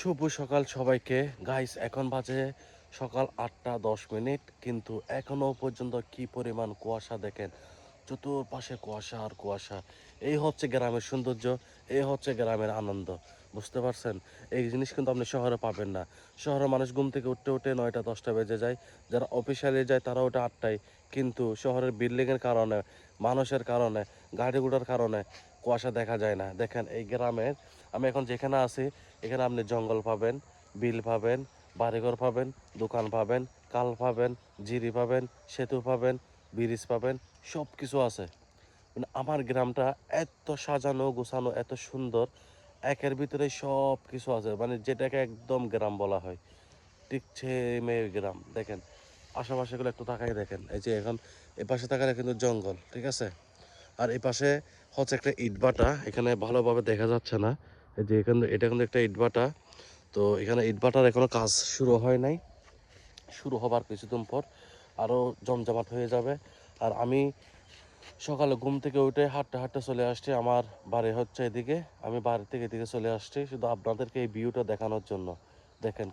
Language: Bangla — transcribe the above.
শুভ সকাল সবাইকে। গাইস, এখন বাজে সকাল 8টা 10 মিনিট, কিন্তু এখনো পর্যন্ত কি পরিমাণ কুয়াশা দেখেন। চতুর্পাশে কুয়াশা আর কুয়াশা। এই হচ্ছে গ্রামের সৌন্দর্য, এই হচ্ছে গ্রামের আনন্দ। বুঝতে পারছেন? এই জিনিস কিন্তু আপনি শহরে পাবেন না। শহরের মানুষ ঘুম থেকে উঠতে উঠে 9টা 10টা বেজে যায়। যারা অফিসিয়ালি যায় তারা ওঠে 8টায়। কিন্তু শহরের বিল্ডিংয়ের কারণে, মানুষের কারণে, গাড়ি ঘোড়ার কারণে কুয়াশা দেখা যায় না। দেখেন এই গ্রামের, আমি এখন যেখানে আছি এখানে আপনি জঙ্গল পাবেন, বিল পাবেন, বাড়িঘর পাবেন, দোকান পাবেন, কাল পাবেন, জিরি পাবেন, সেতু পাবেন, ব্রিজ পাবেন, সব কিছু আছে। মানে আমার গ্রামটা এত সাজানো গোছানো, এত সুন্দর, একের ভিতরে সব কিছু আছে, মানে যেটাকে একদম গ্রাম বলা হয়। ঠিক মেয়ে গ্রাম। দেখেন আশেপাশেগুলো একটু তাকাই দেখেন, এই যে এখন এ পাশে তাকালে কিন্তু জঙ্গল, ঠিক আছে। আর এই পাশে হচ্ছে একটা ইটভাটা, এখানে ভালোভাবে দেখা যাচ্ছে না। এই যে এখানে, এটা কিন্তু একটা ইটভাটা। তো এখানে ইটভাটার এখনো কাজ শুরু হয় নাই। শুরু হবার কিছুদিন পর আরও জমজমাট হয়ে যাবে। আর আমি সকালে ঘুম থেকে উঠে হাঁটতে হাঁটতে চলে আসছি, আমার বাড়ি হচ্ছে এদিকে। আমি বাড়ি থেকে এদিকে চলে আসছি শুধু আপনাদেরকে এই ভিউটা দেখানোর জন্য। দেখেন